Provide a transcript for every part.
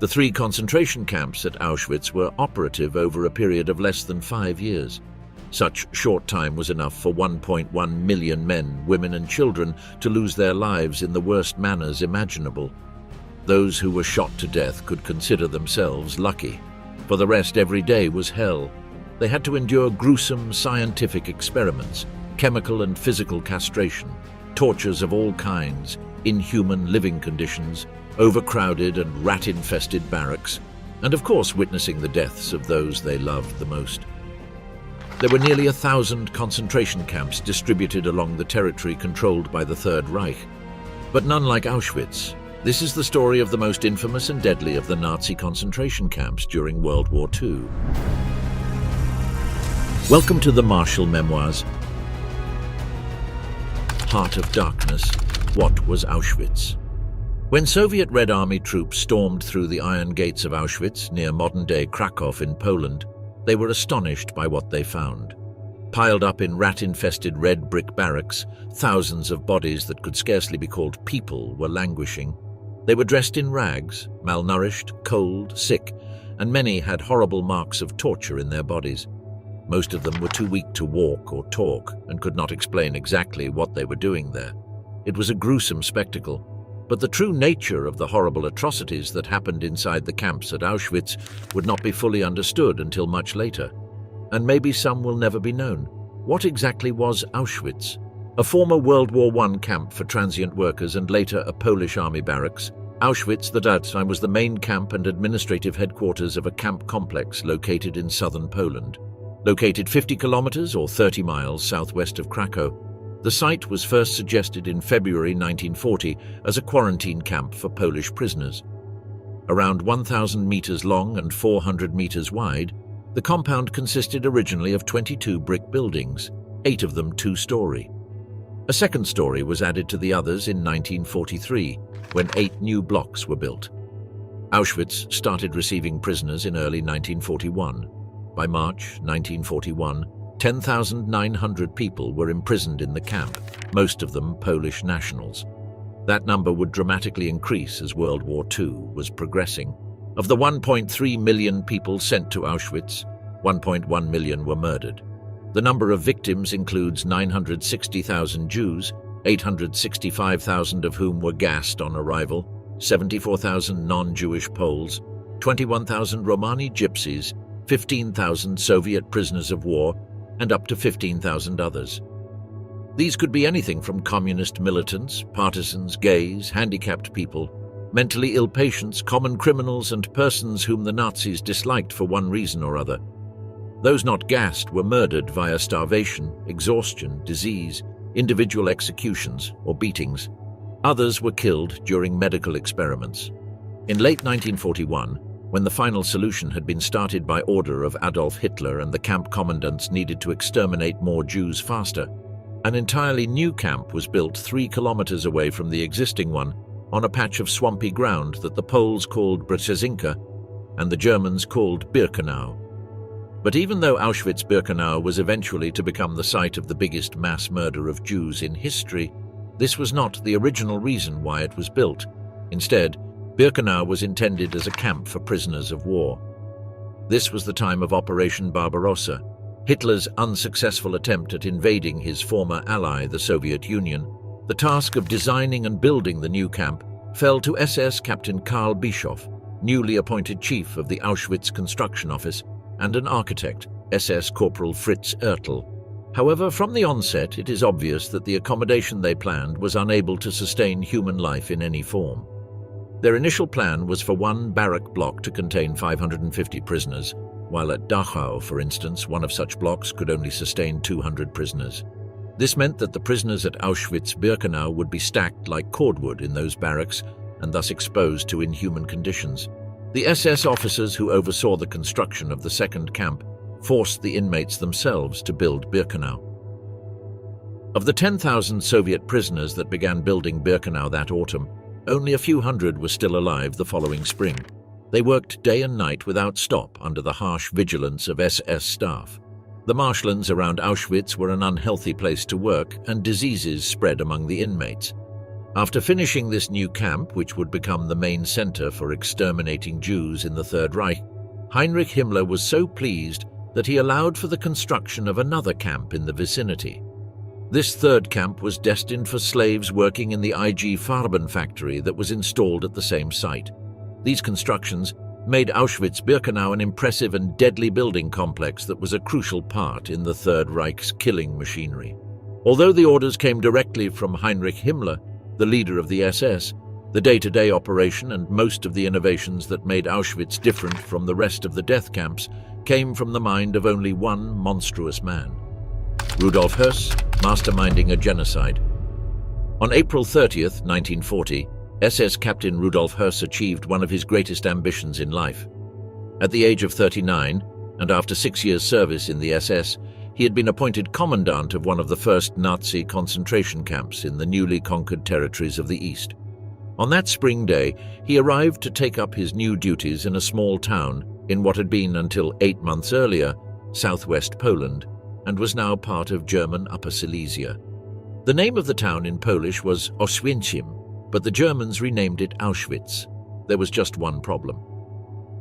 The 3 concentration camps at Auschwitz were operative over a period of less than 5 years. Such short time was enough for 1.1 million men, women and children to lose their lives in the worst manners imaginable. Those who were shot to death could consider themselves lucky. For the rest, every day was hell. They had to endure gruesome scientific experiments, chemical and physical castration, tortures of all kinds, inhuman living conditions, overcrowded and rat-infested barracks, and of course witnessing the deaths of those they loved the most. There were nearly 1,000 concentration camps distributed along the territory controlled by the Third Reich, but none like Auschwitz. This is the story of the most infamous and deadly of the Nazi concentration camps during World War II. Welcome to the Marshall Memoirs. Heart of Darkness. What was Auschwitz? When Soviet Red Army troops stormed through the iron gates of Auschwitz near modern-day Krakow in Poland, they were astonished by what they found. Piled up in rat-infested red brick barracks, thousands of bodies that could scarcely be called people were languishing. They were dressed in rags, malnourished, cold, sick, and many had horrible marks of torture in their bodies. Most of them were too weak to walk or talk and could not explain exactly what they were doing there. It was a gruesome spectacle, but the true nature of the horrible atrocities that happened inside the camps at Auschwitz would not be fully understood until much later, and maybe some will never be known. What exactly was Auschwitz? A former World War I camp for transient workers and later a Polish army barracks, Auschwitz, the Dachau, was the main camp and administrative headquarters of a camp complex located in southern Poland. Located 50 kilometers or 30 miles southwest of Krakow, the site was first suggested in February 1940 as a quarantine camp for Polish prisoners. Around 1,000 meters long and 400 meters wide, the compound consisted originally of 22 brick buildings, 8 of them 2-story. A second story was added to the others in 1943, when 8 new blocks were built. Auschwitz started receiving prisoners in early 1941. By March 1941, 10,900 people were imprisoned in the camp, most of them Polish nationals. That number would dramatically increase as World War II was progressing. Of the 1.3 million people sent to Auschwitz, 1.1 million were murdered. The number of victims includes 960,000 Jews, 865,000 of whom were gassed on arrival, 74,000 non-Jewish Poles, 21,000 Romani Gypsies, 15,000 Soviet prisoners of war, and up to 15,000 others. These could be anything from communist militants, partisans, gays, handicapped people, mentally ill patients, common criminals, and persons whom the Nazis disliked for one reason or other. Those not gassed were murdered via starvation, exhaustion, disease, individual executions, or beatings. Others were killed during medical experiments. In late 1941, when the final solution had been started by order of Adolf Hitler and the camp commandants needed to exterminate more Jews faster, an entirely new camp was built 3 kilometers away from the existing one on a patch of swampy ground that the Poles called Brzezinka and the Germans called Birkenau. But even though Auschwitz-Birkenau was eventually to become the site of the biggest mass murder of Jews in history, this was not the original reason why it was built. Instead, Birkenau was intended as a camp for prisoners of war. This was the time of Operation Barbarossa, Hitler's unsuccessful attempt at invading his former ally, the Soviet Union. The task of designing and building the new camp fell to SS Captain Karl Bischoff, newly appointed chief of the Auschwitz Construction Office, and an architect, SS Corporal Fritz Ertl. However, from the onset, it is obvious that the accommodation they planned was unable to sustain human life in any form. Their initial plan was for one barrack block to contain 550 prisoners, while at Dachau, for instance, one of such blocks could only sustain 200 prisoners. This meant that the prisoners at Auschwitz-Birkenau would be stacked like cordwood in those barracks and thus exposed to inhuman conditions. The SS officers who oversaw the construction of the second camp forced the inmates themselves to build Birkenau. Of the 10,000 Soviet prisoners that began building Birkenau that autumn, only a few hundred were still alive the following spring. They worked day and night without stop under the harsh vigilance of SS staff. The marshlands around Auschwitz were an unhealthy place to work, and diseases spread among the inmates. After finishing this new camp, which would become the main center for exterminating Jews in the Third Reich, Heinrich Himmler was so pleased that he allowed for the construction of another camp in the vicinity. This third camp was destined for slaves working in the IG Farben factory that was installed at the same site. These constructions made Auschwitz-Birkenau an impressive and deadly building complex that was a crucial part in the Third Reich's killing machinery. Although the orders came directly from Heinrich Himmler, the leader of the SS, the day-to-day operation and most of the innovations that made Auschwitz different from the rest of the death camps came from the mind of only one monstrous man: Rudolph Hse, masterminding a genocide. On April 30th, 1940, SS Captain Rudolph Hse achieved one of his greatest ambitions in life. At the age of 39, and after 6 years' service in the SS, he had been appointed commandant of one of the first Nazi concentration camps in the newly conquered territories of the East. On that spring day, he arrived to take up his new duties in a small town in what had been, until 8 months earlier, southwest Poland, and was now part of German Upper Silesia. The name of the town in Polish was Oświęcim, but the Germans renamed it Auschwitz. There was just one problem.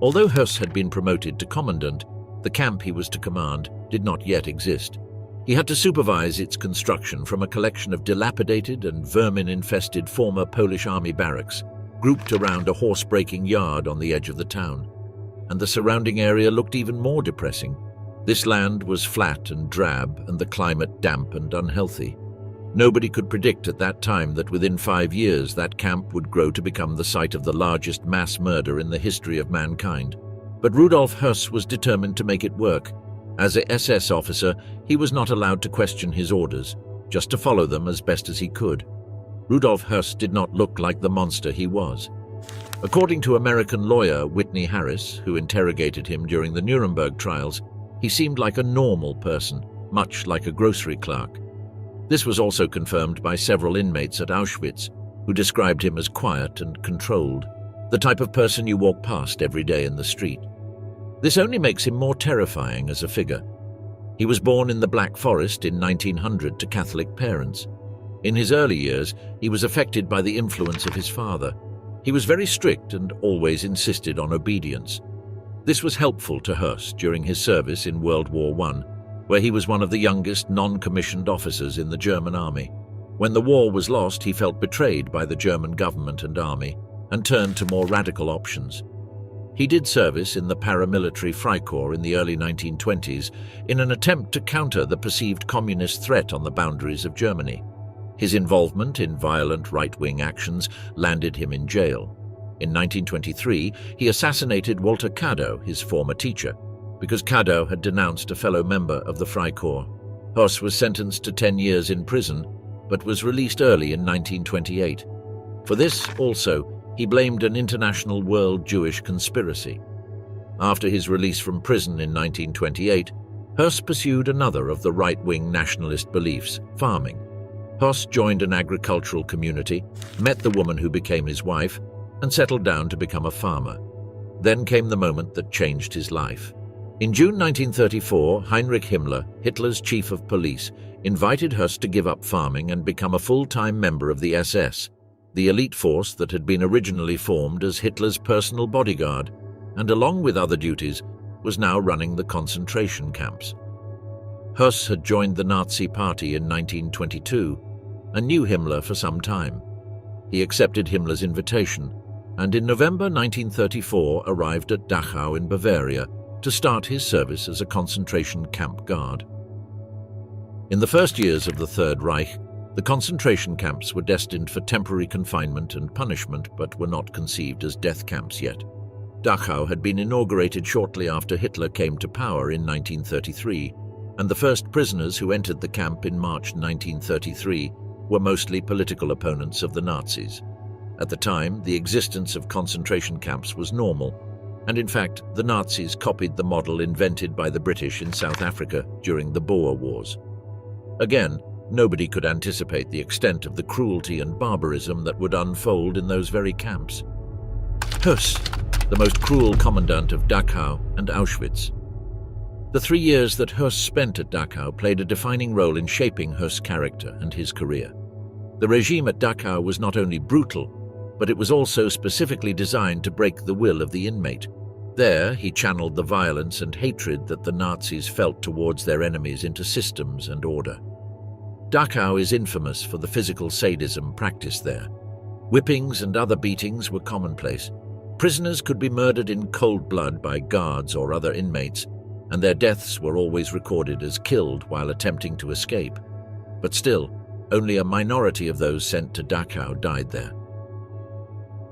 Although Hse had been promoted to commandant, the camp he was to command did not yet exist. He had to supervise its construction from a collection of dilapidated and vermin-infested former Polish army barracks, grouped around a horse-breaking yard on the edge of the town. And the surrounding area looked even more depressing. This land was flat and drab, and the climate damp and unhealthy. Nobody could predict at that time that within 5 years that camp would grow to become the site of the largest mass murder in the history of mankind. But Rudolf Hse was determined to make it work. As a SS officer, he was not allowed to question his orders, just to follow them as best as he could. Rudolf Hse did not look like the monster he was. According to American lawyer Whitney Harris, who interrogated him during the Nuremberg trials, he seemed like a normal person, much like a grocery clerk. This was also confirmed by several inmates at Auschwitz, who described him as quiet and controlled, the type of person you walk past every day in the street. This only makes him more terrifying as a figure. He was born in the Black Forest in 1900 to Catholic parents. In his early years, he was affected by the influence of his father. He was very strict and always insisted on obedience. This was helpful to Hse during his service in World War I, where he was one of the youngest non-commissioned officers in the German army. When the war was lost, he felt betrayed by the German government and army and turned to more radical options. He did service in the paramilitary Freikorps in the early 1920s in an attempt to counter the perceived communist threat on the boundaries of Germany. His involvement in violent right-wing actions landed him in jail. In 1923, he assassinated Walter Capo, his former teacher, because Capo had denounced a fellow member of the Freikorps. Hse was sentenced to 10 years in prison, but was released early in 1928. For this, also, he blamed an international world Jewish conspiracy. After his release from prison in 1928, Hse pursued another of the right-wing nationalist beliefs, farming. Hse joined an agricultural community, met the woman who became his wife, and settled down to become a farmer. Then came the moment that changed his life. In June 1934, Heinrich Himmler, Hitler's chief of police, invited Hse to give up farming and become a full-time member of the SS, the elite force that had been originally formed as Hitler's personal bodyguard, and along with other duties, was now running the concentration camps. Hse had joined the Nazi Party in 1922 and knew Himmler for some time. He accepted Himmler's invitation and in November 1934 arrived at Dachau in Bavaria to start his service as a concentration camp guard. In the first years of the Third Reich, the concentration camps were destined for temporary confinement and punishment but were not conceived as death camps yet. Dachau had been inaugurated shortly after Hitler came to power in 1933, and the first prisoners who entered the camp in March 1933 were mostly political opponents of the Nazis. At the time, the existence of concentration camps was normal, and in fact, the Nazis copied the model invented by the British in South Africa during the Boer Wars. Again, nobody could anticipate the extent of the cruelty and barbarism that would unfold in those very camps. Hse, the most cruel commandant of Dachau and Auschwitz. The 3 years that Hse spent at Dachau played a defining role in shaping Hse's character and his career. The regime at Dachau was not only brutal, but it was also specifically designed to break the will of the inmate. There, he channeled the violence and hatred that the Nazis felt towards their enemies into systems and order. Dachau is infamous for the physical sadism practiced there. Whippings and other beatings were commonplace. Prisoners could be murdered in cold blood by guards or other inmates, and their deaths were always recorded as killed while attempting to escape. But still, only a minority of those sent to Dachau died there.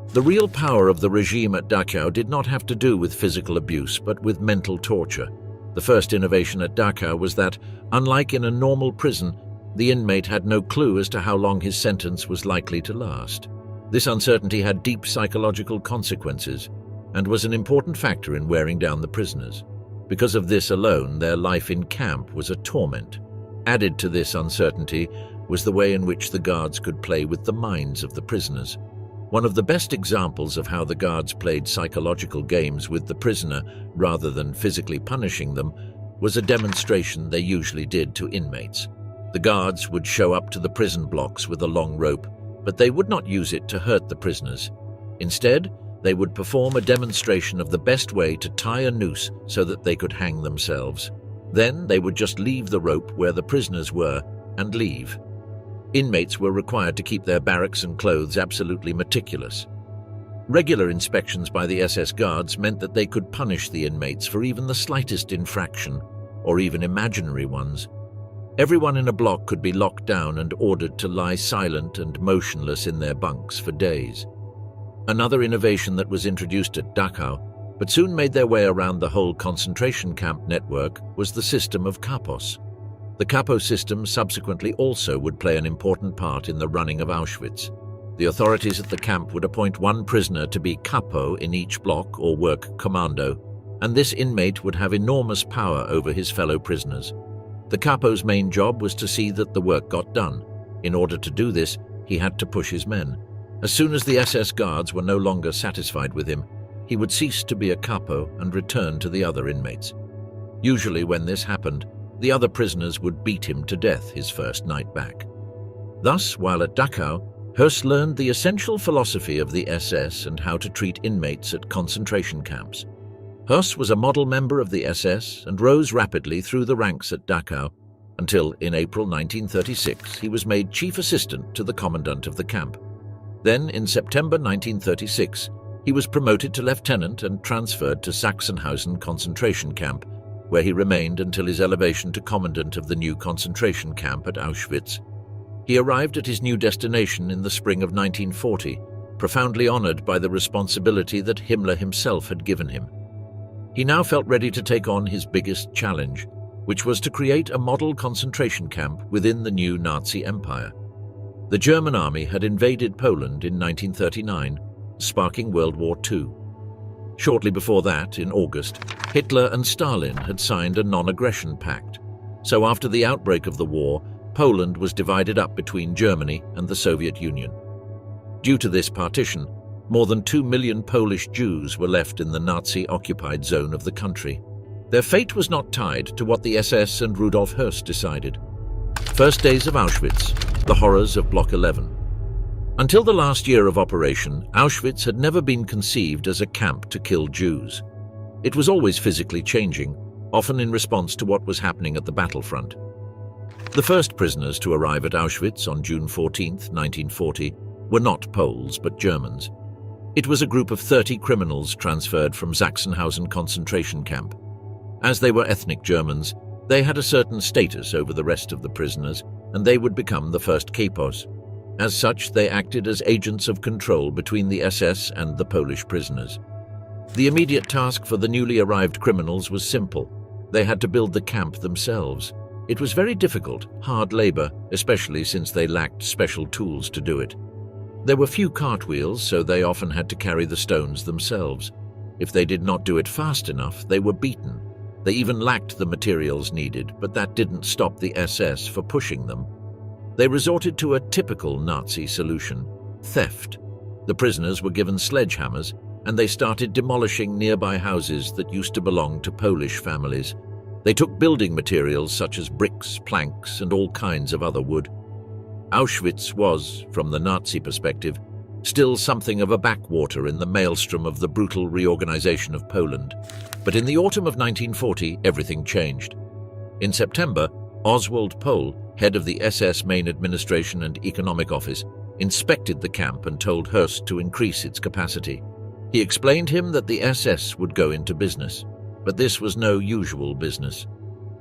The real power of the regime at Dachau did not have to do with physical abuse, but with mental torture. The first innovation at Dachau was that, unlike in a normal prison, the inmate had no clue as to how long his sentence was likely to last. This uncertainty had deep psychological consequences and was an important factor in wearing down the prisoners. Because of this alone, their life in camp was a torment. Added to this uncertainty was the way in which the guards could play with the minds of the prisoners. One of the best examples of how the guards played psychological games with the prisoner rather than physically punishing them was a demonstration they usually did to inmates. The guards would show up to the prison blocks with a long rope, but they would not use it to hurt the prisoners. Instead, they would perform a demonstration of the best way to tie a noose so that they could hang themselves. Then they would just leave the rope where the prisoners were and leave. Inmates were required to keep their barracks and clothes absolutely meticulous. Regular inspections by the SS guards meant that they could punish the inmates for even the slightest infraction, or even imaginary ones. Everyone in a block could be locked down and ordered to lie silent and motionless in their bunks for days. Another innovation that was introduced at Dachau, but soon made their way around the whole concentration camp network, was the system of Capos. The Capo system subsequently also would play an important part in the running of Auschwitz. The authorities at the camp would appoint one prisoner to be Capo in each block or work commando, and this inmate would have enormous power over his fellow prisoners. The Capo's main job was to see that the work got done. In order to do this, he had to push his men. As soon as the SS guards were no longer satisfied with him, he would cease to be a Capo and return to the other inmates. Usually when this happened, the other prisoners would beat him to death his first night back. Thus, while at Dachau, Hse learned the essential philosophy of the SS and how to treat inmates at concentration camps. Hse was a model member of the SS and rose rapidly through the ranks at Dachau until, in April 1936, he was made chief assistant to the commandant of the camp. Then, in September 1936, he was promoted to lieutenant and transferred to Sachsenhausen concentration camp, where he remained until his elevation to commandant of the new concentration camp at Auschwitz. He arrived at his new destination in the spring of 1940, profoundly honored by the responsibility that Himmler himself had given him. He now felt ready to take on his biggest challenge, which was to create a model concentration camp within the new Nazi empire. The German army had invaded Poland in 1939, sparking World War II. Shortly before that, in August, Hitler and Stalin had signed a non-aggression pact. So after the outbreak of the war, Poland was divided up between Germany and the Soviet Union. Due to this partition, more than 2 million Polish Jews were left in the Nazi-occupied zone of the country. Their fate was not tied to what the SS and Rudolph Hse decided. First days of Auschwitz, the horrors of Block 11. Until the last year of operation, Auschwitz had never been conceived as a camp to kill Jews. It was always physically changing, often in response to what was happening at the battlefront. The first prisoners to arrive at Auschwitz on June 14, 1940, were not Poles but Germans. It was a group of 30 criminals transferred from Sachsenhausen concentration camp. As they were ethnic Germans, they had a certain status over the rest of the prisoners, and they would become the first Capos. As such, they acted as agents of control between the SS and the Polish prisoners. The immediate task for the newly arrived criminals was simple. They had to build the camp themselves. It was very difficult, hard labor, especially since they lacked special tools to do it. There were few cartwheels, so they often had to carry the stones themselves. If they did not do it fast enough, they were beaten. They even lacked the materials needed, but that didn't stop the SS for pushing them. They resorted to a typical Nazi solution: theft. The prisoners were given sledgehammers, and they started demolishing nearby houses that used to belong to Polish families. They took building materials such as bricks, planks, and all kinds of other wood. Auschwitz was, from the Nazi perspective, still something of a backwater in the maelstrom of the brutal reorganization of Poland. But in the autumn of 1940, everything changed. In September, Oswald Pohl, head of the SS Main Administration and Economic Office, inspected the camp and told Hse to increase its capacity. He explained him that the SS would go into business, but this was no usual business.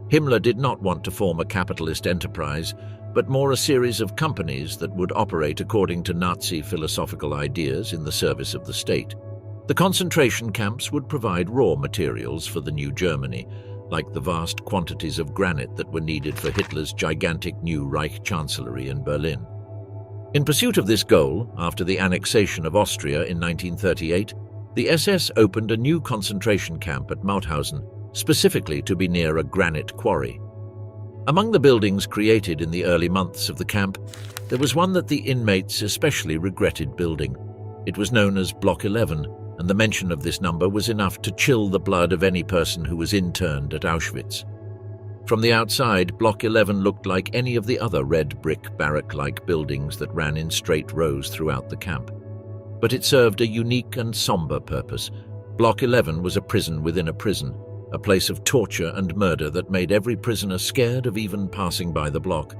Himmler did not want to form a capitalist enterprise, but more a series of companies that would operate according to Nazi philosophical ideas in the service of the state. The concentration camps would provide raw materials for the new Germany, like the vast quantities of granite that were needed for Hitler's gigantic new Reich Chancellery in Berlin. In pursuit of this goal, after the annexation of Austria in 1938, the SS opened a new concentration camp at Mauthausen, specifically to be near a granite quarry. Among the buildings created in the early months of the camp, there was one that the inmates especially regretted building. It was known as Block 11, and the mention of this number was enough to chill the blood of any person who was interned at Auschwitz. From the outside, Block 11 looked like any of the other red brick barrack-like buildings that ran in straight rows throughout the camp. But it served a unique and somber purpose. Block 11 was a prison within a prison, a place of torture and murder that made every prisoner scared of even passing by the block.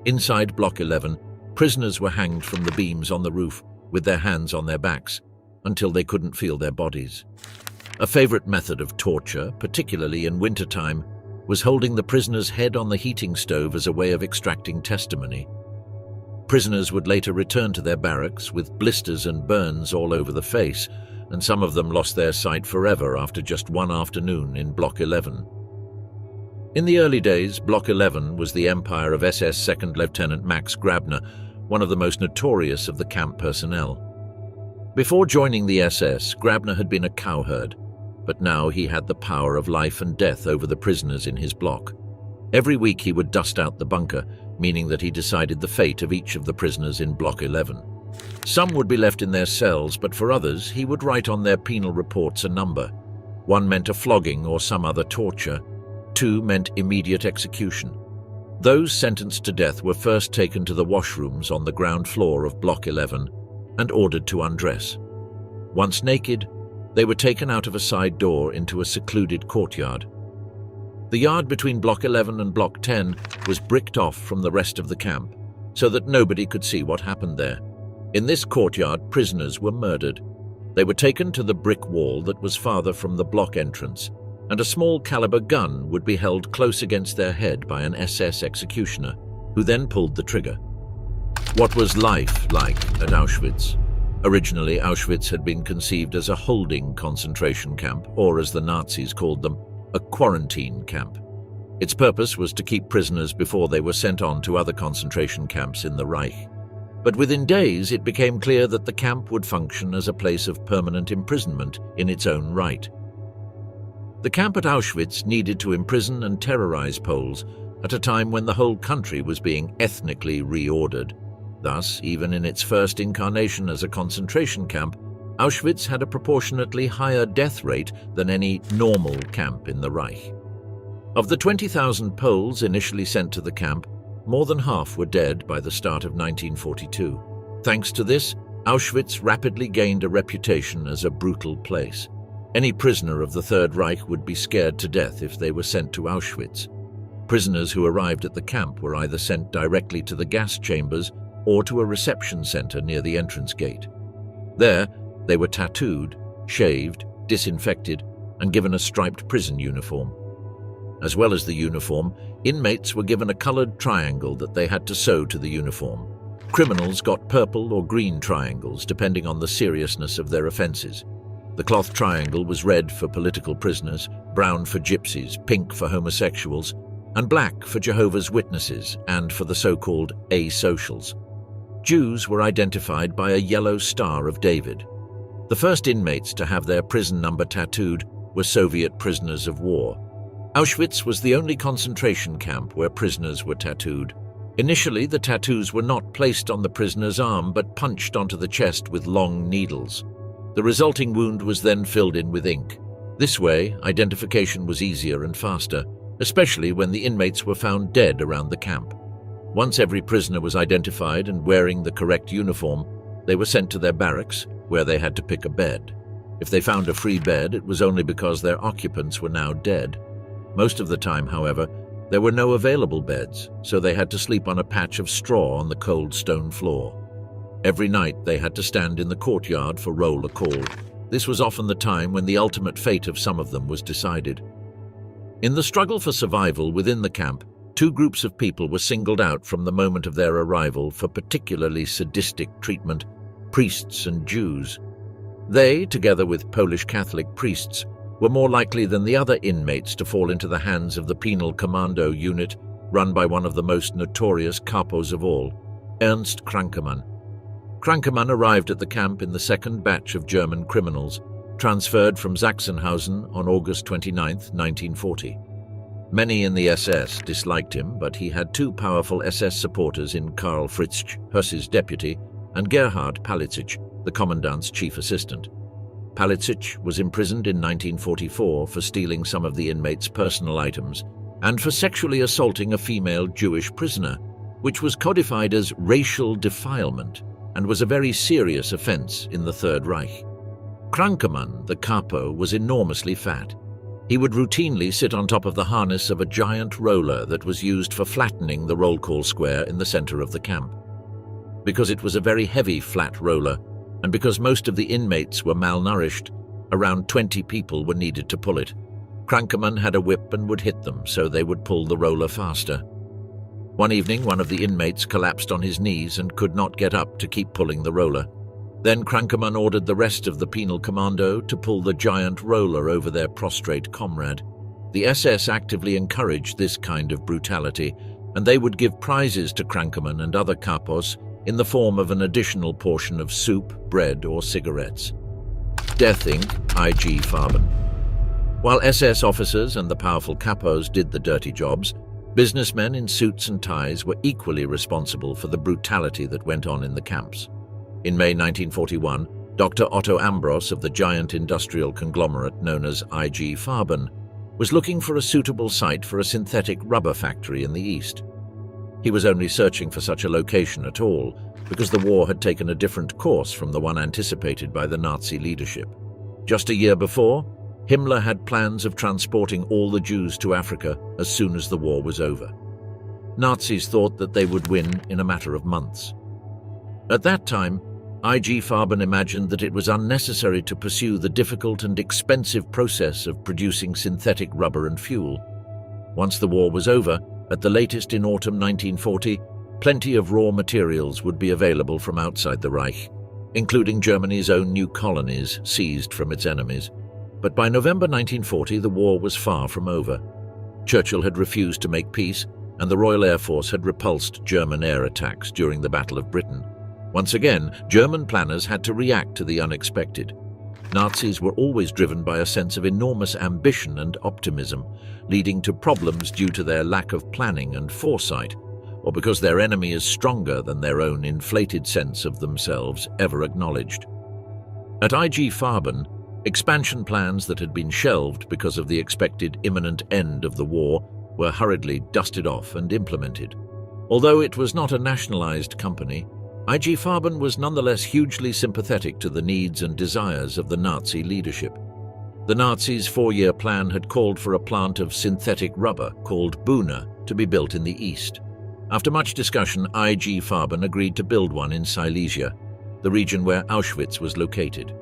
Inside Block 11, prisoners were hanged from the beams on the roof with their hands on their backs until they couldn't feel their bodies. A favorite method of torture, particularly in wintertime, was holding the prisoner's head on the heating stove as a way of extracting testimony. Prisoners would later return to their barracks with blisters and burns all over the face, and some of them lost their sight forever after just one afternoon in Block 11. In the early days, Block 11 was the empire of SS Second Lieutenant Max Grabner, one of the most notorious of the camp personnel. Before joining the SS, Grabner had been a cowherd, but now he had the power of life and death over the prisoners in his block. Every week he would dust out the bunker, meaning that he decided the fate of each of the prisoners in Block 11. Some would be left in their cells, but for others he would write on their penal reports a number. 1 meant a flogging or some other torture. 2 meant immediate execution. Those sentenced to death were first taken to the washrooms on the ground floor of Block 11 and ordered to undress. Once naked, they were taken out of a side door into a secluded courtyard. The yard between Block 11 and Block 10 was bricked off from the rest of the camp, so that nobody could see what happened there. In this courtyard, prisoners were murdered. They were taken to the brick wall that was farther from the block entrance, and a small-caliber gun would be held close against their head by an SS executioner, who then pulled the trigger. What was life like at Auschwitz? Originally, Auschwitz had been conceived as a holding concentration camp, or as the Nazis called them, a quarantine camp. Its purpose was to keep prisoners before they were sent on to other concentration camps in the Reich. But within days, it became clear that the camp would function as a place of permanent imprisonment in its own right. The camp at Auschwitz needed to imprison and terrorize Poles at a time when the whole country was being ethnically reordered. Thus, even in its first incarnation as a concentration camp, Auschwitz had a proportionately higher death rate than any normal camp in the Reich. Of the 20,000 Poles initially sent to the camp, more than half were dead by the start of 1942. Thanks to this, Auschwitz rapidly gained a reputation as a brutal place. Any prisoner of the Third Reich would be scared to death if they were sent to Auschwitz. Prisoners who arrived at the camp were either sent directly to the gas chambers or to a reception center near the entrance gate. There, they were tattooed, shaved, disinfected, and given a striped prison uniform. As well as the uniform, inmates were given a colored triangle that they had to sew to the uniform. Criminals got purple or green triangles depending on the seriousness of their offenses. The cloth triangle was red for political prisoners, brown for gypsies, pink for homosexuals, and black for Jehovah's Witnesses and for the so-called asocials. Jews were identified by a yellow Star of David. The first inmates to have their prison number tattooed were Soviet prisoners of war. Auschwitz was the only concentration camp where prisoners were tattooed. Initially, the tattoos were not placed on the prisoner's arm but punched onto the chest with long needles. The resulting wound was then filled in with ink. This way, identification was easier and faster, especially when the inmates were found dead around the camp. Once every prisoner was identified and wearing the correct uniform, they were sent to their barracks, where they had to pick a bed. If they found a free bed, it was only because their occupants were now dead. Most of the time, however, there were no available beds, so they had to sleep on a patch of straw on the cold stone floor. Every night they had to stand in the courtyard for roll call. This was often the time when the ultimate fate of some of them was decided. In the struggle for survival within the camp, two groups of people were singled out from the moment of their arrival for particularly sadistic treatment: priests and Jews. They, together with Polish Catholic priests, were more likely than the other inmates to fall into the hands of the penal commando unit run by one of the most notorious capos of all, Ernst Krankemann. Krankemann arrived at the camp in the second batch of German criminals, transferred from Sachsenhausen on August 29, 1940. Many in the SS disliked him, but he had two powerful SS supporters in Karl Fritzsch, Hse's deputy, and Gerhard Palitzsch, the commandant's chief assistant. Palitzsch was imprisoned in 1944 for stealing some of the inmates' personal items and for sexually assaulting a female Jewish prisoner, which was codified as racial defilement and was a very serious offense in the Third Reich. Krankemann, the capo, was enormously fat. He would routinely sit on top of the harness of a giant roller that was used for flattening the roll call square in the center of the camp. Because it was a very heavy flat roller, and because most of the inmates were malnourished, around 20 people were needed to pull it. Krankemann had a whip and would hit them so they would pull the roller faster. One evening, one of the inmates collapsed on his knees and could not get up to keep pulling the roller. Then Krankemann ordered the rest of the penal commando to pull the giant roller over their prostrate comrade. The SS actively encouraged this kind of brutality, and they would give prizes to Krankemann and other capos in the form of an additional portion of soup, bread, or cigarettes. Death Inc., IG Farben. While SS officers and the powerful capos did the dirty jobs, businessmen in suits and ties were equally responsible for the brutality that went on in the camps. In May 1941, Dr. Otto Ambros of the giant industrial conglomerate known as IG Farben was looking for a suitable site for a synthetic rubber factory in the east. He was only searching for such a location at all because the war had taken a different course from the one anticipated by the Nazi leadership. Just a year before, Himmler had plans of transporting all the Jews to Africa as soon as the war was over. Nazis thought that they would win in a matter of months. At that time, IG Farben imagined that it was unnecessary to pursue the difficult and expensive process of producing synthetic rubber and fuel. Once the war was over, at the latest in autumn 1940, plenty of raw materials would be available from outside the Reich, including Germany's own new colonies seized from its enemies. But by November 1940, the war was far from over. Churchill had refused to make peace, and the Royal Air Force had repulsed German air attacks during the Battle of Britain. Once again, German planners had to react to the unexpected. Nazis were always driven by a sense of enormous ambition and optimism, leading to problems due to their lack of planning and foresight, or because their enemy is stronger than their own inflated sense of themselves ever acknowledged. At IG Farben, expansion plans that had been shelved because of the expected imminent end of the war were hurriedly dusted off and implemented. Although it was not a nationalized company, IG Farben was nonetheless hugely sympathetic to the needs and desires of the Nazi leadership. The Nazis' 4-year plan had called for a plant of synthetic rubber called Buna to be built in the east. After much discussion, IG Farben agreed to build one in Silesia, the region where Auschwitz was located.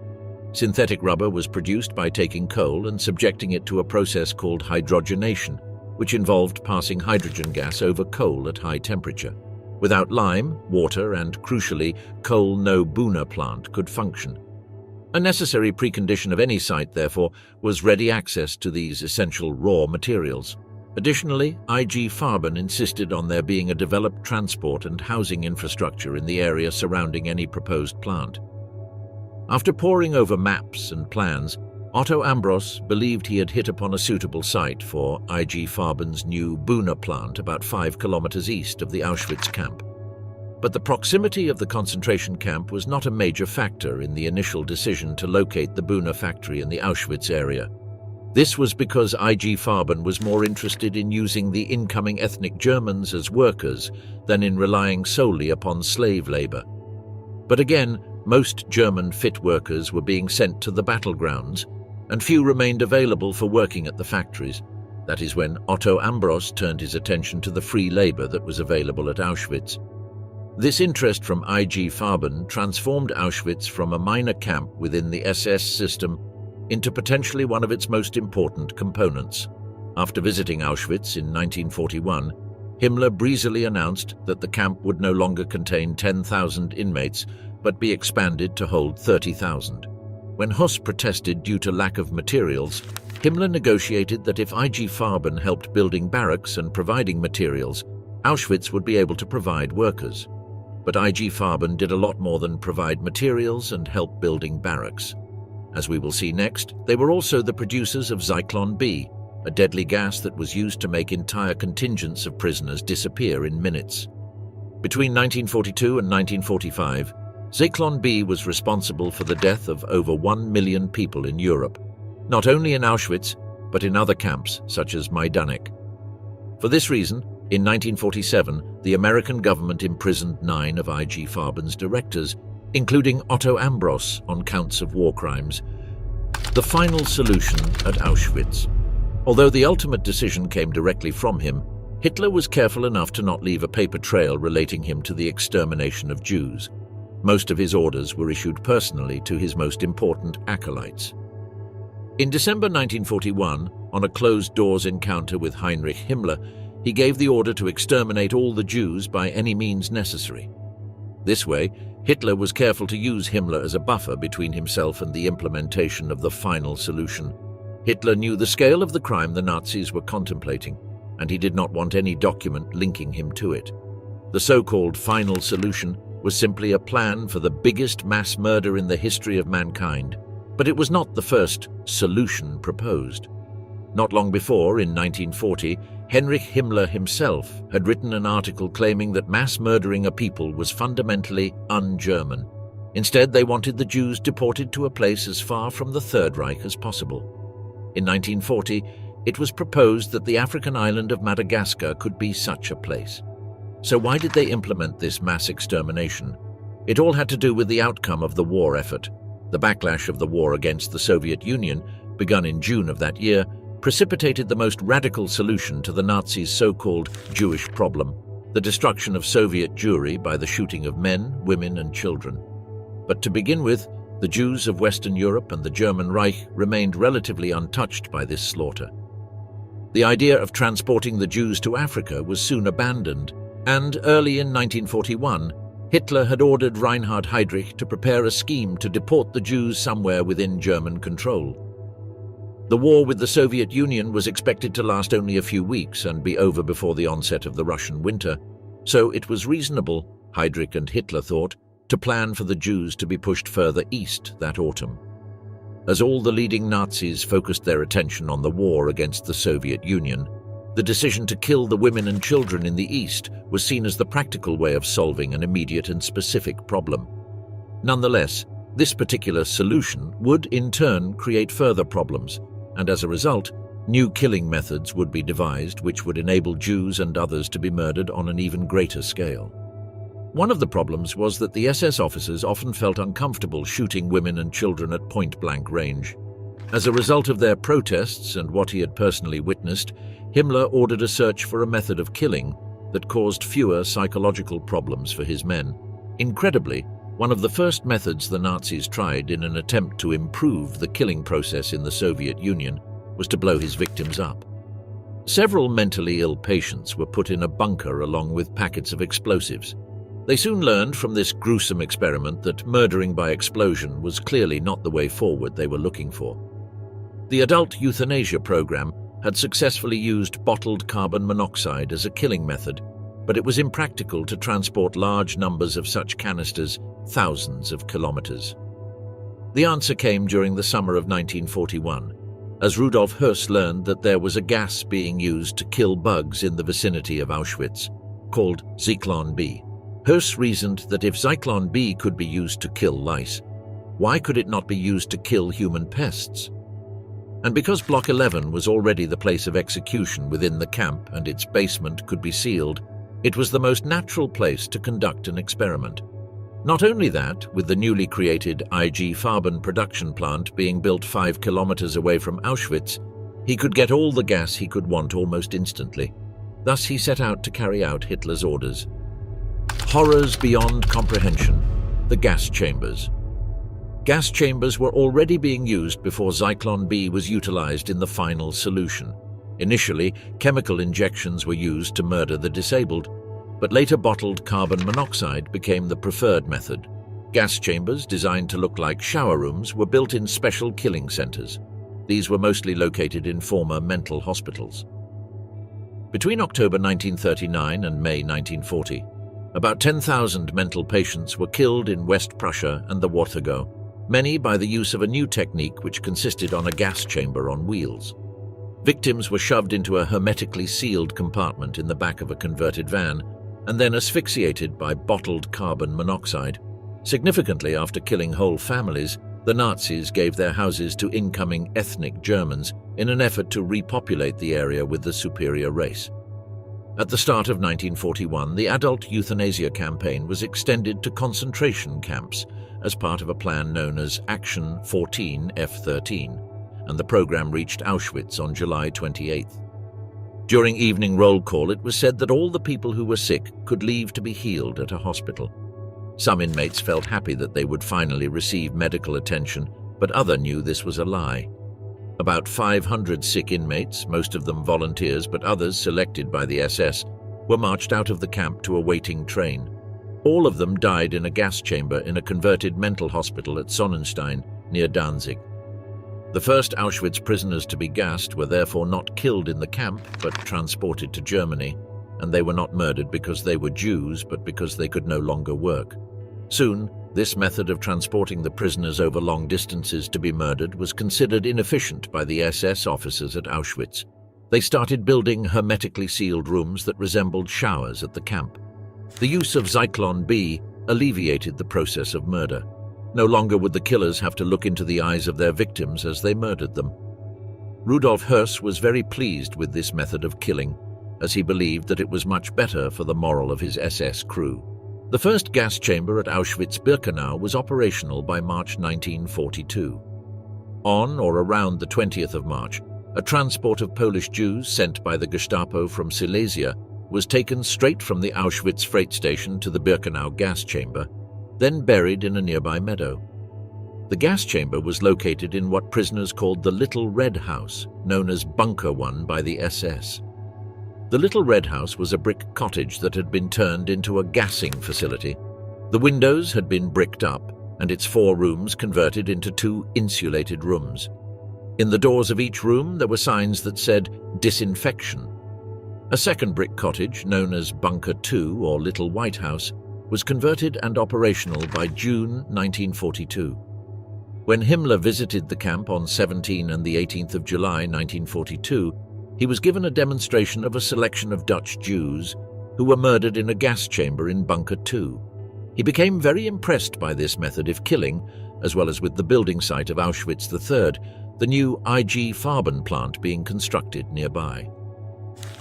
Synthetic rubber was produced by taking coal and subjecting it to a process called hydrogenation, which involved passing hydrogen gas over coal at high temperature. Without lime, water, and, crucially, coal no Buna plant could function. A necessary precondition of any site, therefore, was ready access to these essential raw materials. Additionally, IG Farben insisted on there being a developed transport and housing infrastructure in the area surrounding any proposed plant. After poring over maps and plans, Otto Ambros believed he had hit upon a suitable site for IG Farben's new Buna plant about 5 kilometers east of the Auschwitz camp. But the proximity of the concentration camp was not a major factor in the initial decision to locate the Buna factory in the Auschwitz area. This was because IG Farben was more interested in using the incoming ethnic Germans as workers than in relying solely upon slave labor. But again, most German fit workers were being sent to the battlegrounds, and few remained available for working at the factories. That is when Otto Ambros turned his attention to the free labor that was available at Auschwitz. This interest from IG Farben transformed Auschwitz from a minor camp within the SS system into potentially one of its most important components. After visiting Auschwitz in 1941, Himmler breezily announced that the camp would no longer contain 10,000 inmates, but be expanded to hold 30,000. When Hse protested due to lack of materials, Himmler negotiated that if IG Farben helped building barracks and providing materials, Auschwitz would be able to provide workers. But IG Farben did a lot more than provide materials and help building barracks. As we will see next, they were also the producers of Zyklon B, a deadly gas that was used to make entire contingents of prisoners disappear in minutes. Between 1942 and 1945, Zyklon B was responsible for the death of over 1 million people in Europe, not only in Auschwitz, but in other camps such as Majdanek. For this reason, in 1947, the American government imprisoned 9 of IG Farben's directors, including Otto Ambros, on counts of war crimes. The final solution at Auschwitz. Although the ultimate decision came directly from him, Hitler was careful enough to not leave a paper trail relating him to the extermination of Jews. Most of his orders were issued personally to his most important acolytes. In December 1941, on a closed-doors encounter with Heinrich Himmler, he gave the order to exterminate all the Jews by any means necessary. This way, Hitler was careful to use Himmler as a buffer between himself and the implementation of the final solution. Hitler knew the scale of the crime the Nazis were contemplating, and he did not want any document linking him to it. The so-called final solution was simply a plan for the biggest mass murder in the history of mankind, but it was not the first solution proposed. Not long before, in 1940, Heinrich Himmler himself had written an article claiming that mass murdering a people was fundamentally un-German. Instead, they wanted the Jews deported to a place as far from the Third Reich as possible. In 1940, it was proposed that the African island of Madagascar could be such a place. So why did they implement this mass extermination? It all had to do with the outcome of the war effort. The backlash of the war against the Soviet Union, begun in June of that year, precipitated the most radical solution to the Nazis' so-called Jewish problem, the destruction of Soviet Jewry by the shooting of men, women, and children. But to begin with, the Jews of Western Europe and the German Reich remained relatively untouched by this slaughter. The idea of transporting the Jews to Africa was soon abandoned, and early in 1941, Hitler had ordered Reinhard Heydrich to prepare a scheme to deport the Jews somewhere within German control. The war with the Soviet Union was expected to last only a few weeks and be over before the onset of the Russian winter, so it was reasonable, Heydrich and Hitler thought, to plan for the Jews to be pushed further east that autumn. As all the leading Nazis focused their attention on the war against the Soviet Union, the decision to kill the women and children in the east was seen as the practical way of solving an immediate and specific problem. Nonetheless, this particular solution would in turn create further problems, and as a result, new killing methods would be devised which would enable Jews and others to be murdered on an even greater scale. One of the problems was that the SS officers often felt uncomfortable shooting women and children at point-blank range. As a result of their protests and what he had personally witnessed, Himmler ordered a search for a method of killing that caused fewer psychological problems for his men. Incredibly, one of the first methods the Nazis tried in an attempt to improve the killing process in the Soviet Union was to blow his victims up. Several mentally ill patients were put in a bunker along with packets of explosives. They soon learned from this gruesome experiment that murdering by explosion was clearly not the way forward they were looking for. The adult euthanasia program had successfully used bottled carbon monoxide as a killing method, but it was impractical to transport large numbers of such canisters thousands of kilometers. The answer came during the summer of 1941, as Rudolph Hse learned that there was a gas being used to kill bugs in the vicinity of Auschwitz, called Zyklon B. Hse reasoned that if Zyklon B could be used to kill lice, why could it not be used to kill human pests? And because Block 11 was already the place of execution within the camp and its basement could be sealed, it was the most natural place to conduct an experiment. Not only that, with the newly created IG Farben production plant being built 5 kilometers away from Auschwitz, he could get all the gas he could want almost instantly. Thus he set out to carry out Hitler's orders. Horrors beyond comprehension, the gas chambers. Gas chambers were already being used before Zyklon B was utilized in the final solution. Initially, chemical injections were used to murder the disabled, but later bottled carbon monoxide became the preferred method. Gas chambers, designed to look like shower rooms, were built in special killing centers. These were mostly located in former mental hospitals. Between October 1939 and May 1940, about 10,000 mental patients were killed in West Prussia and the Warthegau, many by the use of a new technique which consisted on a gas chamber on wheels. Victims were shoved into a hermetically sealed compartment in the back of a converted van and then asphyxiated by bottled carbon monoxide. Significantly, after killing whole families, the Nazis gave their houses to incoming ethnic Germans in an effort to repopulate the area with the superior race. At the start of 1941, the adult euthanasia campaign was extended to concentration camps as part of a plan known as Action 14F13, and the program reached Auschwitz on July 28th. During evening roll call, it was said that all the people who were sick could leave to be healed at a hospital. Some inmates felt happy that they would finally receive medical attention, but others knew this was a lie. About 500 sick inmates, most of them volunteers but others selected by the SS, were marched out of the camp to a waiting train. All of them died in a gas chamber in a converted mental hospital at Sonnenstein, near Danzig. The first Auschwitz prisoners to be gassed were therefore not killed in the camp but transported to Germany, and they were not murdered because they were Jews but because they could no longer work. Soon, this method of transporting the prisoners over long distances to be murdered was considered inefficient by the SS officers at Auschwitz. They started building hermetically sealed rooms that resembled showers at the camp. The use of Zyklon B alleviated the process of murder. No longer would the killers have to look into the eyes of their victims as they murdered them. Rudolph Hse was very pleased with this method of killing, as he believed that it was much better for the morale of his SS crew. The first gas chamber at Auschwitz-Birkenau was operational by March 1942. On or around the 20th of March, a transport of Polish Jews sent by the Gestapo from Silesia was taken straight from the Auschwitz freight station to the Birkenau gas chamber, then buried in a nearby meadow. The gas chamber was located in what prisoners called the Little Red House, known as Bunker 1 by the SS. The Little Red House was a brick cottage that had been turned into a gassing facility. The windows had been bricked up, and its 4 rooms converted into 2 insulated rooms. In the doors of each room there were signs that said disinfection. A second brick cottage, known as Bunker 2 or Little White House, was converted and operational by June 1942. When Himmler visited the camp on 17 and the 18th of July 1942, he was given a demonstration of a selection of Dutch Jews who were murdered in a gas chamber in Bunker 2. He became very impressed by this method of killing, as well as with the building site of Auschwitz III, the new IG Farben plant being constructed nearby.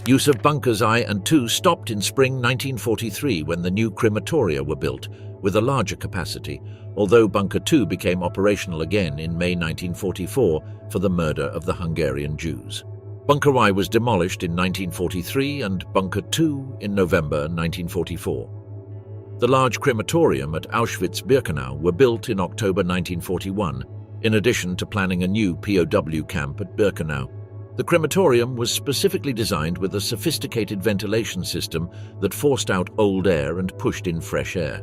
Use of Bunkers I and II stopped in spring 1943 when the new crematoria were built, with a larger capacity, although Bunker II became operational again in May 1944 for the murder of the Hungarian Jews. Bunker I was demolished in 1943 and Bunker II in November 1944. The large crematorium at Auschwitz-Birkenau were built in October 1941, in addition to planning a new POW camp at Birkenau. The crematorium was specifically designed with a sophisticated ventilation system that forced out old air and pushed in fresh air.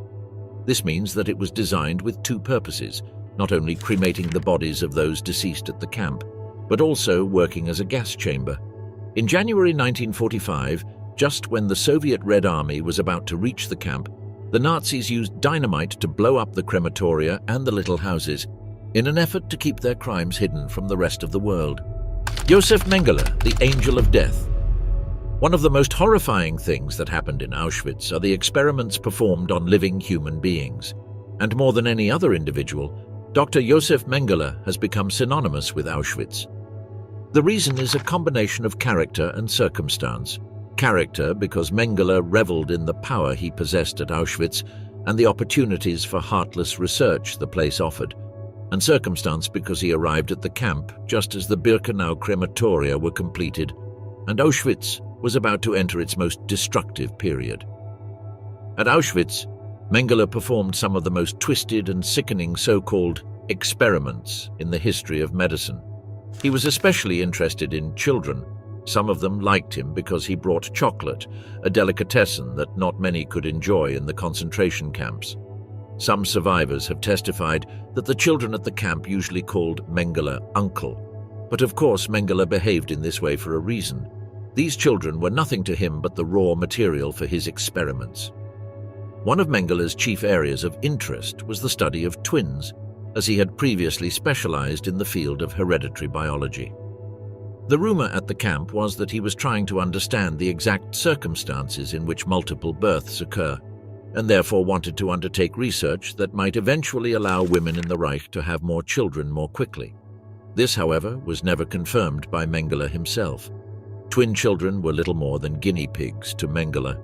This means that it was designed with 2 purposes, not only cremating the bodies of those deceased at the camp, but also working as a gas chamber. In January 1945, just when the Soviet Red Army was about to reach the camp, the Nazis used dynamite to blow up the crematoria and the little houses, in an effort to keep their crimes hidden from the rest of the world. Josef Mengele, the Angel of Death. One of the most horrifying things that happened in Auschwitz are the experiments performed on living human beings. And more than any other individual, Dr. Josef Mengele has become synonymous with Auschwitz. The reason is a combination of character and circumstance. Character because Mengele reveled in the power he possessed at Auschwitz and the opportunities for heartless research the place offered, and circumstance because he arrived at the camp just as the Birkenau crematoria were completed and Auschwitz was about to enter its most destructive period. At Auschwitz, Mengele performed some of the most twisted and sickening so-called experiments in the history of medicine. He was especially interested in children. Some of them liked him because he brought chocolate, a delicatessen that not many could enjoy in the concentration camps. Some survivors have testified that the children at the camp usually called Mengele uncle. But of course Mengele behaved in this way for a reason. These children were nothing to him but the raw material for his experiments. One of Mengele's chief areas of interest was the study of twins, as he had previously specialized in the field of hereditary biology. The rumor at the camp was that he was trying to understand the exact circumstances in which multiple births occur, and therefore wanted to undertake research that might eventually allow women in the Reich to have more children more quickly. This, however, was never confirmed by Mengele himself. Twin children were little more than guinea pigs to Mengele.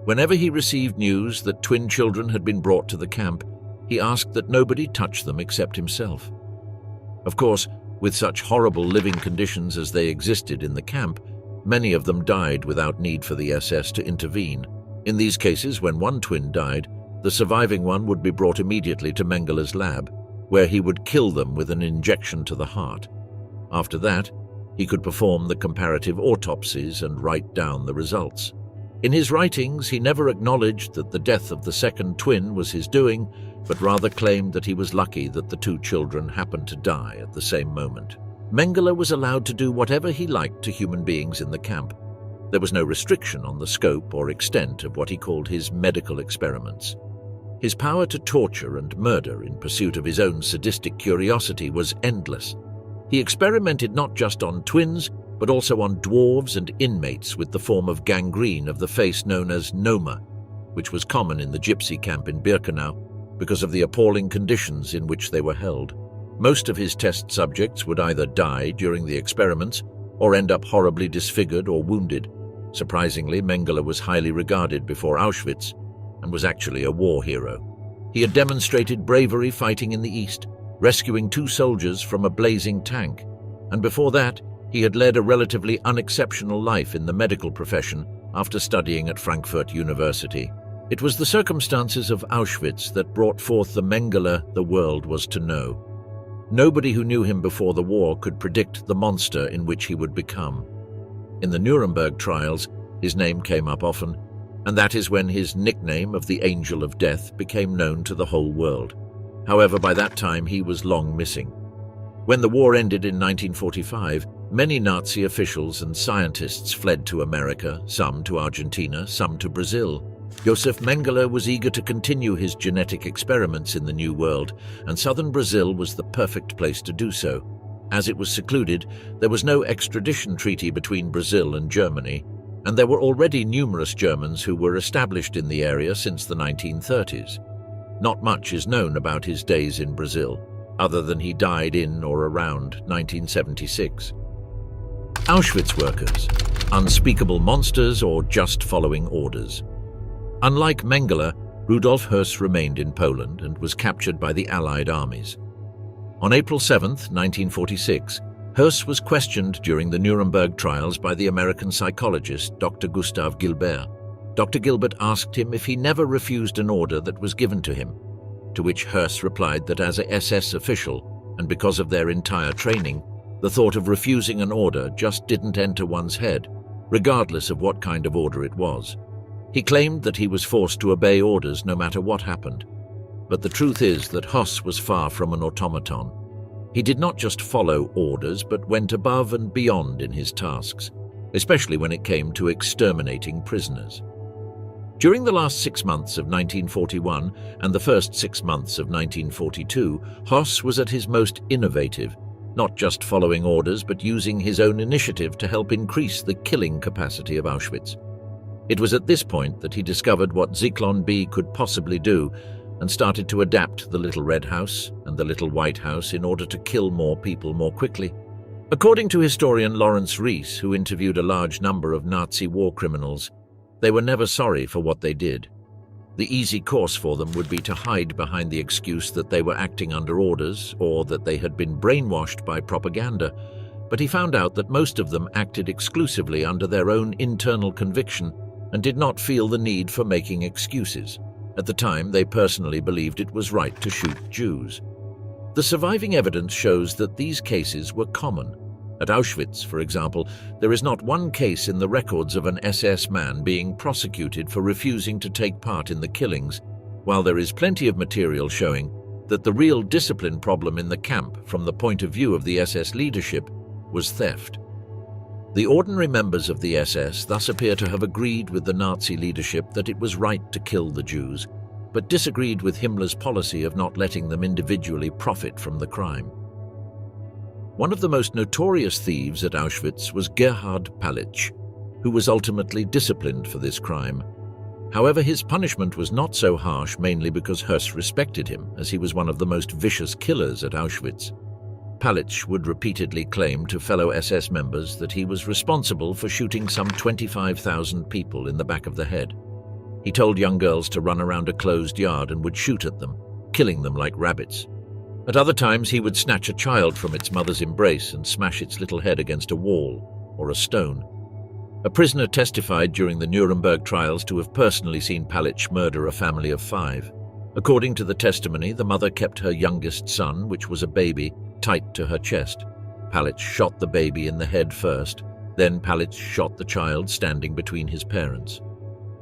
Whenever he received news that twin children had been brought to the camp, he asked that nobody touch them except himself. Of course, with such horrible living conditions as they existed in the camp, many of them died without need for the SS to intervene. In these cases, when one twin died, the surviving one would be brought immediately to Mengele's lab, where he would kill them with an injection to the heart. After that, he could perform the comparative autopsies and write down the results. In his writings, he never acknowledged that the death of the second twin was his doing, but rather claimed that he was lucky that the two children happened to die at the same moment. Mengele was allowed to do whatever he liked to human beings in the camp. There was no restriction on the scope or extent of what he called his medical experiments. His power to torture and murder in pursuit of his own sadistic curiosity was endless. He experimented not just on twins, but also on dwarves and inmates with the form of gangrene of the face known as noma, which was common in the gypsy camp in Birkenau because of the appalling conditions in which they were held. Most of his test subjects would either die during the experiments or end up horribly disfigured or wounded. Surprisingly, Mengele was highly regarded before Auschwitz and was actually a war hero. He had demonstrated bravery fighting in the East, rescuing 2 soldiers from a blazing tank, and before that, he had led a relatively unexceptional life in the medical profession after studying at Frankfurt University. It was the circumstances of Auschwitz that brought forth the Mengele the world was to know. Nobody who knew him before the war could predict the monster in which he would become. In the Nuremberg trials, his name came up often, and that is when his nickname of the Angel of Death became known to the whole world. However, by that time he was long missing. When the war ended in 1945, many Nazi officials and scientists fled to America, some to Argentina, some to Brazil. Josef Mengele was eager to continue his genetic experiments in the New World, and southern Brazil was the perfect place to do so. As it was secluded, there was no extradition treaty between Brazil and Germany, and there were already numerous Germans who were established in the area since the 1930s. Not much is known about his days in Brazil, other than he died in or around 1976. Auschwitz workers, unspeakable monsters or just following orders. Unlike Mengele, Rudolph Hse remained in Poland and was captured by the Allied armies. On April 7, 1946, Hse was questioned during the Nuremberg trials by the American psychologist Dr. Gustav Gilbert. Dr. Gilbert asked him if he never refused an order that was given to him, to which Hse replied that as a SS official, and because of their entire training, the thought of refusing an order just didn't enter one's head, regardless of what kind of order it was. He claimed that he was forced to obey orders no matter what happened. But the truth is that Hse was far from an automaton. He did not just follow orders, but went above and beyond in his tasks, especially when it came to exterminating prisoners. During the last 6 months of 1941 and the first 6 months of 1942, Hse was at his most innovative, not just following orders but using his own initiative to help increase the killing capacity of Auschwitz. It was at this point that he discovered what Zyklon B could possibly do and started to adapt the Little Red House and the Little White House in order to kill more people more quickly. According to historian Lawrence Rees, who interviewed a large number of Nazi war criminals, they were never sorry for what they did. The easy course for them would be to hide behind the excuse that they were acting under orders or that they had been brainwashed by propaganda, but he found out that most of them acted exclusively under their own internal conviction and did not feel the need for making excuses. At the time, they personally believed it was right to shoot Jews. The surviving evidence shows that these cases were common. At Auschwitz, for example, there is not one case in the records of an SS man being prosecuted for refusing to take part in the killings, while there is plenty of material showing that the real discipline problem in the camp, from the point of view of the SS leadership, was theft. The ordinary members of the SS thus appear to have agreed with the Nazi leadership that it was right to kill the Jews, but disagreed with Himmler's policy of not letting them individually profit from the crime. One of the most notorious thieves at Auschwitz was Gerhard Palitsch, who was ultimately disciplined for this crime. However, his punishment was not so harsh, mainly because Hse respected him, as he was one of the most vicious killers at Auschwitz. Palitsch would repeatedly claim to fellow SS members that he was responsible for shooting some 25,000 people in the back of the head. He told young girls to run around a closed yard and would shoot at them, killing them like rabbits. At other times, he would snatch a child from its mother's embrace and smash its little head against a wall or a stone. A prisoner testified during the Nuremberg trials to have personally seen Palitsch murder a family of 5. According to the testimony, the mother kept her youngest son, which was a baby, tight to her chest. Palitsch shot the baby in the head first, then Palitsch shot the child standing between his parents.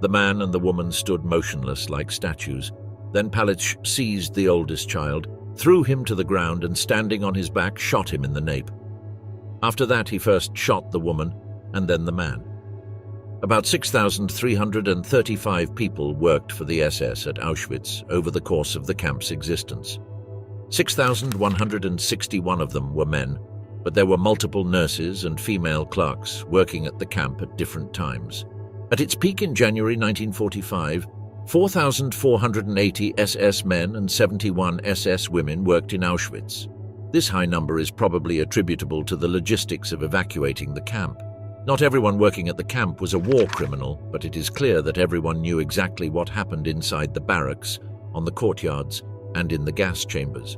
The man and the woman stood motionless like statues. Then Palitsch seized the oldest child, threw him to the ground and standing on his back shot him in the nape. After that he first shot the woman and then the man. About 6,335 people worked for the SS at Auschwitz over the course of the camp's existence. 6,161 of them were men, but there were multiple nurses and female clerks working at the camp at different times. At its peak in January 1945, 4,480 SS men and 71 SS women worked in Auschwitz. This high number is probably attributable to the logistics of evacuating the camp. Not everyone working at the camp was a war criminal, but it is clear that everyone knew exactly what happened inside the barracks, on the courtyards, and in the gas chambers.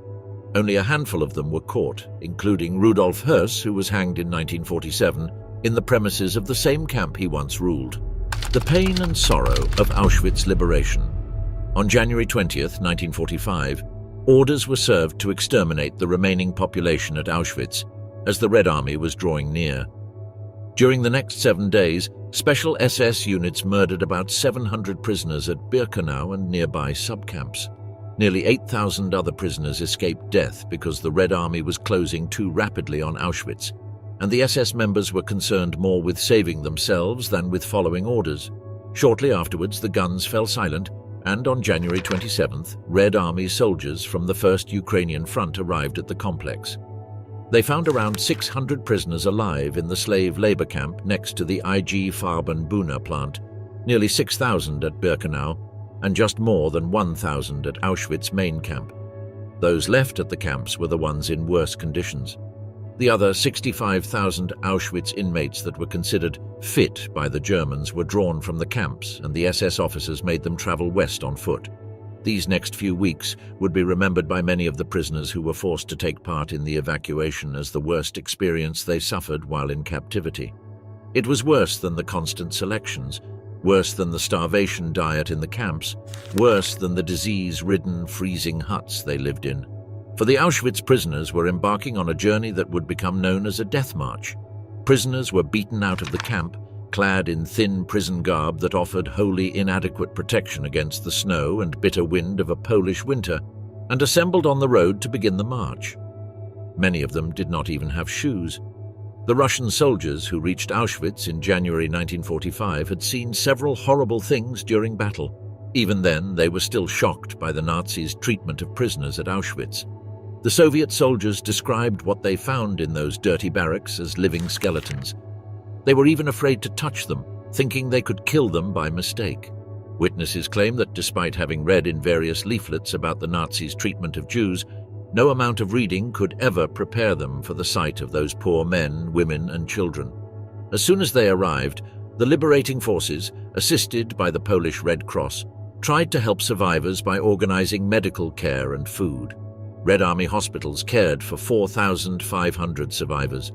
Only a handful of them were caught, including Rudolph Hse, who was hanged in 1947 in the premises of the same camp he once ruled. The pain and sorrow of Auschwitz liberation. On January 20th, 1945, orders were served to exterminate the remaining population at Auschwitz as the Red Army was drawing near. During the next 7 days, special SS units murdered about 700 prisoners at Birkenau and nearby subcamps. Nearly 8,000 other prisoners escaped death because the Red Army was closing too rapidly on Auschwitz, and the SS members were concerned more with saving themselves than with following orders. Shortly afterwards, the guns fell silent, and on January 27th, Red Army soldiers from the 1st Ukrainian Front arrived at the complex. They found around 600 prisoners alive in the slave labor camp next to the IG Farben Buna plant, nearly 6,000 at Birkenau, and just more than 1,000 at Auschwitz main camp. Those left at the camps were the ones in worse conditions. The other 65,000 Auschwitz inmates that were considered fit by the Germans were drawn from the camps, and the SS officers made them travel west on foot. These next few weeks would be remembered by many of the prisoners who were forced to take part in the evacuation as the worst experience they suffered while in captivity. It was worse than the constant selections, worse than the starvation diet in the camps, worse than the disease-ridden, freezing huts they lived in. For the Auschwitz prisoners were embarking on a journey that would become known as a death march. Prisoners were beaten out of the camp, clad in thin prison garb that offered wholly inadequate protection against the snow and bitter wind of a Polish winter, and assembled on the road to begin the march. Many of them did not even have shoes. The Russian soldiers who reached Auschwitz in January 1945 had seen several horrible things during battle. Even then, they were still shocked by the Nazis' treatment of prisoners at Auschwitz. The Soviet soldiers described what they found in those dirty barracks as living skeletons. They were even afraid to touch them, thinking they could kill them by mistake. Witnesses claim that despite having read in various leaflets about the Nazis' treatment of Jews, No amount of reading could ever prepare them for the sight of those poor men, women, and children. As soon as they arrived, the liberating forces, assisted by the Polish Red Cross, tried to help survivors by organizing medical care and food. Red Army hospitals cared for 4,500 survivors.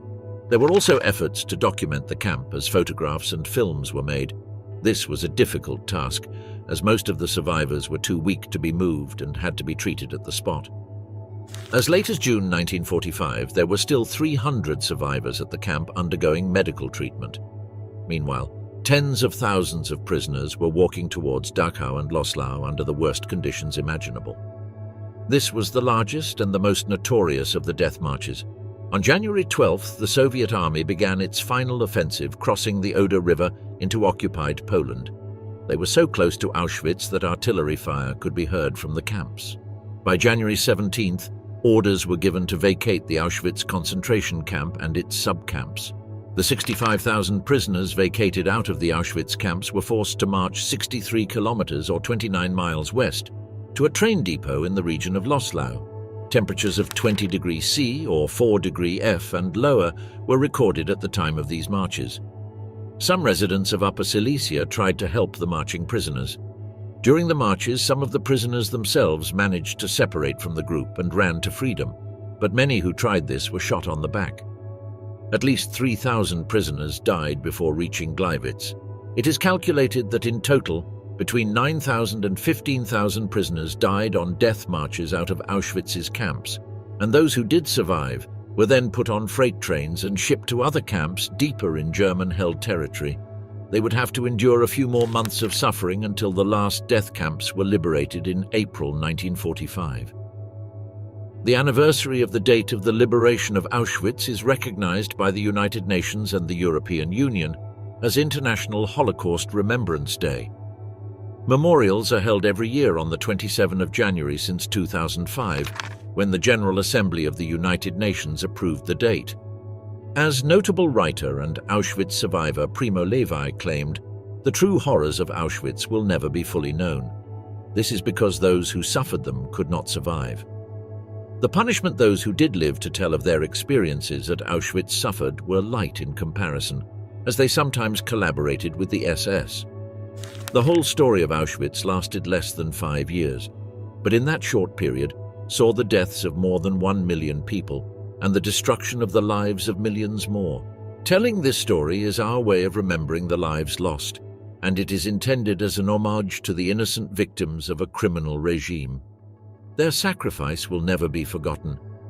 There were also efforts to document the camp as photographs and films were made. This was a difficult task, as most of the survivors were too weak to be moved and had to be treated at the spot. As late as June 1945, there were still 300 survivors at the camp undergoing medical treatment. Meanwhile, tens of thousands of prisoners were walking towards Dachau and Loslau under the worst conditions imaginable. This was the largest and the most notorious of the death marches. On January 12th, the Soviet army began its final offensive, crossing the Oder River into occupied Poland. They were so close to Auschwitz that artillery fire could be heard from the camps. By January 17th, orders were given to vacate the Auschwitz concentration camp and its sub-camps. The 65,000 prisoners vacated out of the Auschwitz camps were forced to march 63 kilometers or 29 miles west to a train depot in the region of Loslau. Temperatures of 20 degrees C or 4 degrees F and lower were recorded at the time of these marches. Some residents of Upper Silesia tried to help the marching prisoners. During the marches, some of the prisoners themselves managed to separate from the group and ran to freedom, but many who tried this were shot on the back. At least 3,000 prisoners died before reaching Gleiwitz. It is calculated that in total, between 9,000 and 15,000 prisoners died on death marches out of Auschwitz's camps, and those who did survive were then put on freight trains and shipped to other camps deeper in German-held territory. They would have to endure a few more months of suffering until the last death camps were liberated in April 1945. The anniversary of the date of the liberation of Auschwitz is recognized by the United Nations and the European Union as International Holocaust Remembrance Day. Memorials are held every year on the 27th of January since 2005, when the General Assembly of the United Nations approved the date. As notable writer and Auschwitz survivor Primo Levi claimed, the true horrors of Auschwitz will never be fully known. This is because those who suffered them could not survive. The punishment those who did live to tell of their experiences at Auschwitz suffered were light in comparison, as they sometimes collaborated with the SS. The whole story of Auschwitz lasted less than 5 years, but in that short period saw the deaths of more than 1 million people and the destruction of the lives of millions more. Telling this story is our way of remembering the lives lost, and it is intended as an homage to the innocent victims of a criminal regime. Their sacrifice will never be forgotten,